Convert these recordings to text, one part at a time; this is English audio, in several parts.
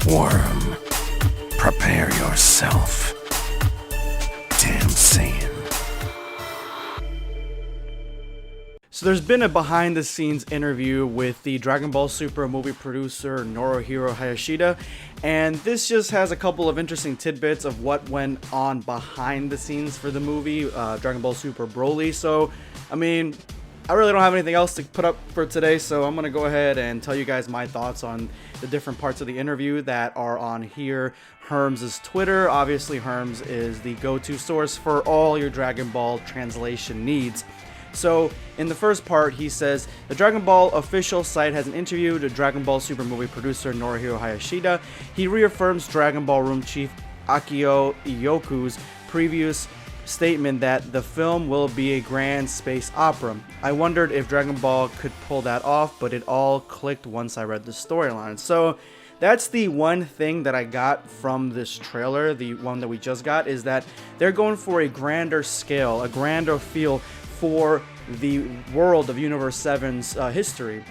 Worm, prepare yourself. Damn Saiyan. So there's been a behind the scenes interview with the Dragon Ball Super movie producer Norihiro Hayashida, and this just has a couple of interesting tidbits of what went on behind the scenes for the movie Dragon Ball Super Broly. So I mean, I really don't have anything else to put up for today, so I'm gonna go ahead and tell you guys my thoughts on the different parts of the interview that are on here. Herms' Twitter. Obviously Herms is the go-to source for all your Dragon Ball translation needs. So in the first part, he says, the Dragon Ball official site has an interview with Dragon Ball Super movie producer Norihiro Hayashida. He reaffirms Dragon Ball Room chief Akio Iyoku's previous statement that the film will be a grand space opera. I wondered if Dragon Ball could pull that off, but it all clicked once I read the storyline. So that's the one thing that I got from this trailer, the one that we just got, is that they're going for a grander scale, a grander feel for the world of Universe 7's history.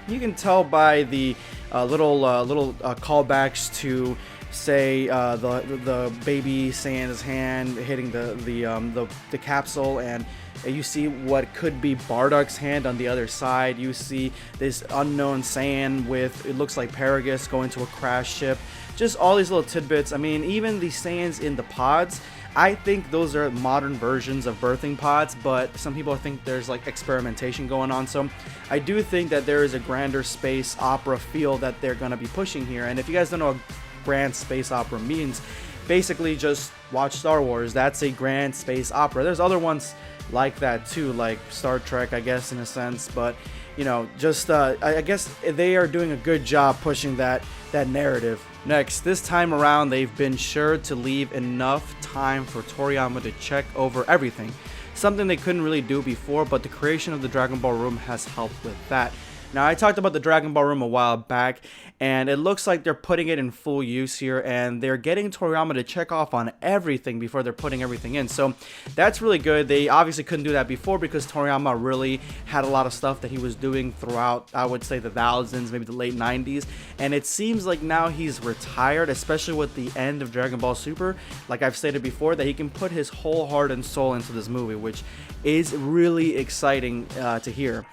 You can tell by the little callbacks to, say, the baby Saiyan's hand hitting the capsule, and you see what could be Bardock's hand on the other side. You see this unknown Saiyan with, it looks like Paragus going to a crash ship. Just all these little tidbits. I mean, even the Saiyans in the pods, I think those are modern versions of birthing pods, but some people think there's like experimentation going on. So I do think that there is a grander space opera feel that they're going to be pushing here. And if you guys don't know what grand space opera means, basically just watch Star Wars. That's a grand space opera. There's other ones like that too, like Star Trek, I guess, in a sense, but you know, just I guess they are doing a good job pushing that narrative. Next, this time around, they've been sure to leave enough time for Toriyama to check over everything, something they couldn't really do before, but the creation of the Dragon Ball Room has helped with that. Now, I talked about the Dragon Ball Room a while back, and it looks like they're putting it in full use here, and they're getting Toriyama to check off on everything before they're putting everything in. So that's really good. They obviously couldn't do that before because Toriyama really had a lot of stuff that he was doing throughout, I would say, the thousands, maybe the late 90s, and it seems like now he's retired, especially with the end of Dragon Ball Super. Like I've stated before, that he can put his whole heart and soul into this movie, which is really exciting to hear.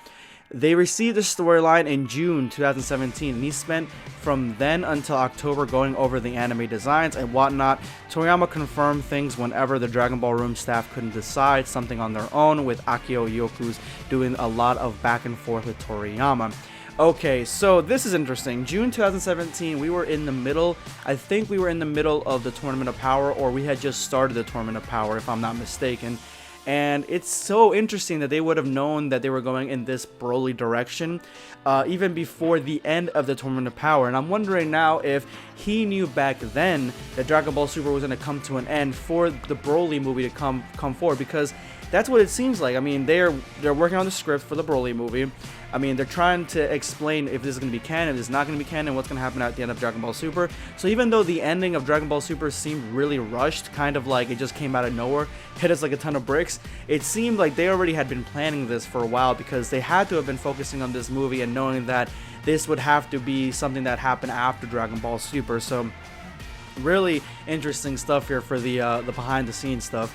They received the storyline in June 2017, and he spent from then until October going over the anime designs and whatnot. Toriyama confirmed things whenever the Dragon Ball Room staff couldn't decide something on their own, with Akio Iyoku's doing a lot of back and forth with Toriyama. Okay, so this is interesting. June 2017, we were in the middle, I think we were in the middle of the Tournament of Power, or we had just started the Tournament of Power, if I'm not mistaken. And it's so interesting that they would have known that they were going in this Broly direction even before the end of the Tournament of Power. And I'm wondering now if he knew back then that Dragon Ball Super was going to come to an end for the Broly movie to come forward, because that's what it seems like. I mean, they're working on the script for the Broly movie. I mean, they're trying to explain if this is going to be canon, if this is not going to be canon, what's going to happen at the end of Dragon Ball Super. So even though the ending of Dragon Ball Super seemed really rushed, kind of like it just came out of nowhere, hit us like a ton of bricks, it seemed like they already had been planning this for a while, because they had to have been focusing on this movie and knowing that this would have to be something that happened after Dragon Ball Super. So really interesting stuff here for the behind the scenes stuff.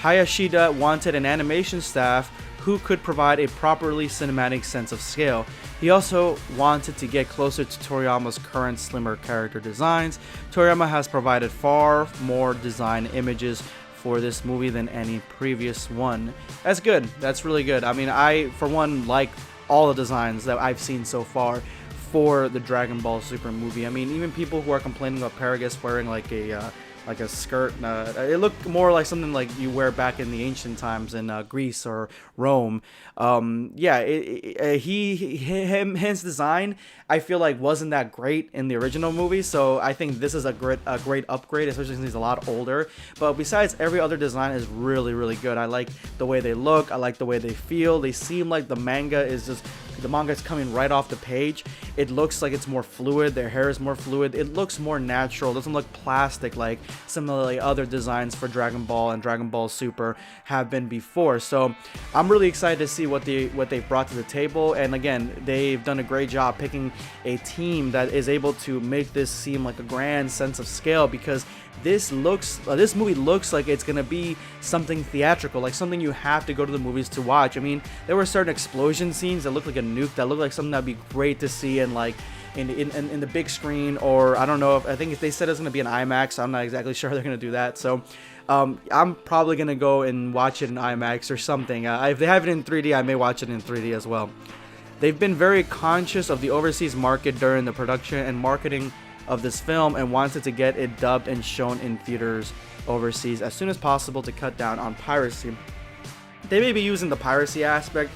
Hayashida wanted an animation staff who could provide a properly cinematic sense of scale. He also wanted to get closer to Toriyama's current slimmer character designs. Toriyama has provided far more design images for this movie than any previous one. That's good. That's really good. I mean, I, for one, like all the designs that I've seen so far for the Dragon Ball Super movie. I mean, even people who are complaining about Paragus wearing like a skirt. It looked more like something like you wear back in the ancient times in Greece or Rome. Yeah, his design, I feel like wasn't that great in the original movie, so I think this is a great upgrade, especially since he's a lot older. But besides, every other design is really, really good. I like the way they look. I like the way they feel. They seem like the manga is just the manga is coming right off the page, it looks like it's more fluid. Their hair is more fluid. It looks more natural. It doesn't look plastic like some of the other designs for Dragon Ball and Dragon Ball Super have been before. So I'm really excited to see what they've brought to the table. And again, they've done a great job picking a team that is able to make this seem like a grand sense of scale, because this movie looks like it's gonna be something theatrical, like something you have to go to the movies to watch. I mean, there were certain explosion scenes that looked like a nuke, that looked like something that'd be great to see in like in the big screen, or I don't know, I think if they said it's gonna be an IMAX, I'm not exactly sure they're gonna do that. So I'm probably gonna go and watch it in IMAX or something. If they have it in 3D, I may watch it in 3D as well. They've been very conscious of the overseas market during the production and marketing of this film, and wanted to get it dubbed and shown in theaters overseas as soon as possible to cut down on piracy. They may be using the piracy aspect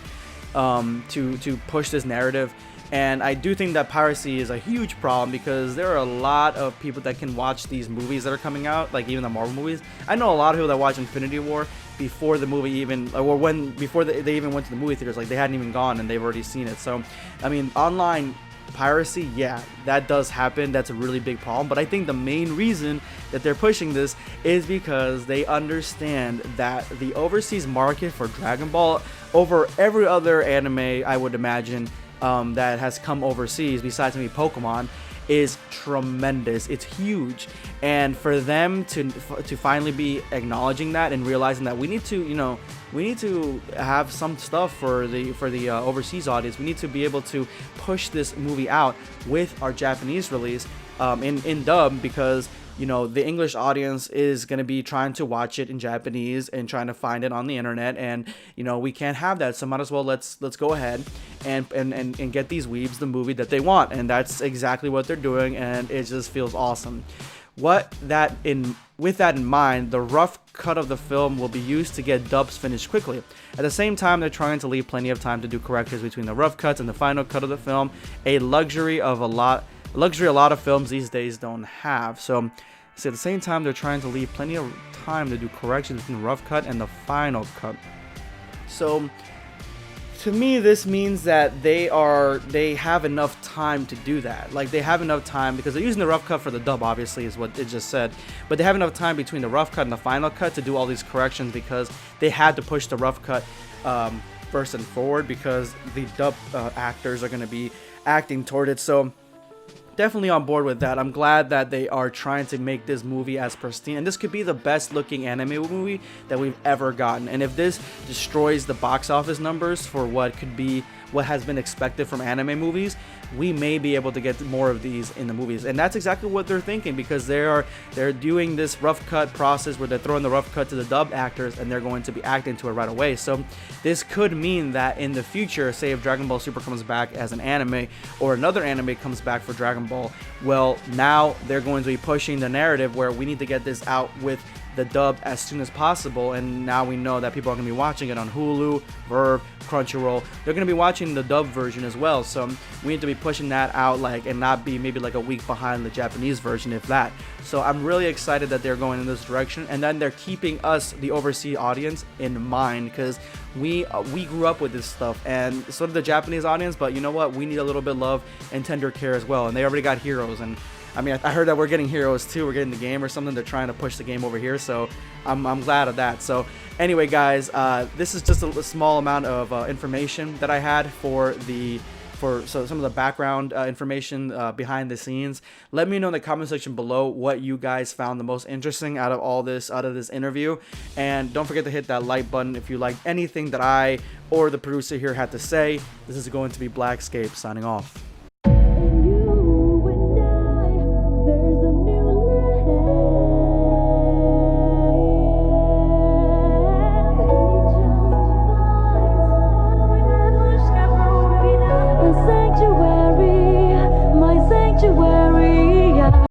to push this narrative, and I do think that piracy is a huge problem, because there are a lot of people that can watch these movies that are coming out, like even the Marvel movies. I know a lot of people that watch Infinity War before the movie even, or before they even went to the movie theaters, like they hadn't even gone and they've already seen it. So I mean, online piracy, yeah, that does happen. That's a really big problem. But I think the main reason that they're pushing this is because they understand that the overseas market for Dragon Ball, over every other anime, I would imagine, that has come overseas besides maybe Pokemon, is tremendous. It's huge. And for them to finally be acknowledging that and realizing that we need to have some stuff for the overseas audience. We need to be able to push this movie out with our Japanese release in dub, because the English audience is going to be trying to watch it in Japanese and trying to find it on the internet, and we can't have that. So might as well let's go ahead and get these weebs the movie that they want, and that's exactly what they're doing, and it just feels awesome. With that in mind, the rough cut of the film will be used to get dubs finished quickly. At the same time, they're trying to leave plenty of time to do corrections between the rough cuts and the final cut of the film, a luxury a lot of films these days don't have. So at the same time, they're trying to leave plenty of time to do corrections between the rough cut and the final cut. So to me, this means that they have enough time to do that. Like, they have enough time, because they're using the rough cut for the dub, obviously, is what it just said. But they have enough time between the rough cut and the final cut to do all these corrections, because they had to push the rough cut first and forward, because the dub actors are going to be acting toward it. So definitely on board with that. I'm glad that they are trying to make this movie as pristine, and this could be the best looking anime movie that we've ever gotten. And if this destroys the box office numbers for what has been expected from anime movies, we may be able to get more of these in the movies. And that's exactly what they're thinking, because they're doing this rough cut process where they're throwing the rough cut to the dub actors, and they're going to be acting to it right away. So this could mean that in the future, say if Dragon Ball Super comes back as an anime, or another anime comes back for Dragon Ball, well, now they're going to be pushing the narrative where we need to get this out with the dub as soon as possible. And now we know that people are going to be watching it on Hulu, Verve, Crunchyroll. They're going to be watching the dub version as well, so we need to be pushing that out, and not be maybe like a week behind the Japanese version, if that. So I'm really excited that they're going in this direction, and then they're keeping us, the overseas audience, in mind, because we grew up with this stuff, and so did the Japanese audience. But you know what, we need a little bit of love and tender care as well, and they already got Heroes. And I mean, I heard that we're getting Heroes too. We're getting the game or something. They're trying to push the game over here, so I'm glad of that. So anyway, guys, this is just a small amount of information that I had for some of the background information behind the scenes. Let me know in the comment section below what you guys found the most interesting out of this interview, and don't forget to hit that like button if you liked anything that I or the producer here had to say. This is going to be Blackscape signing off.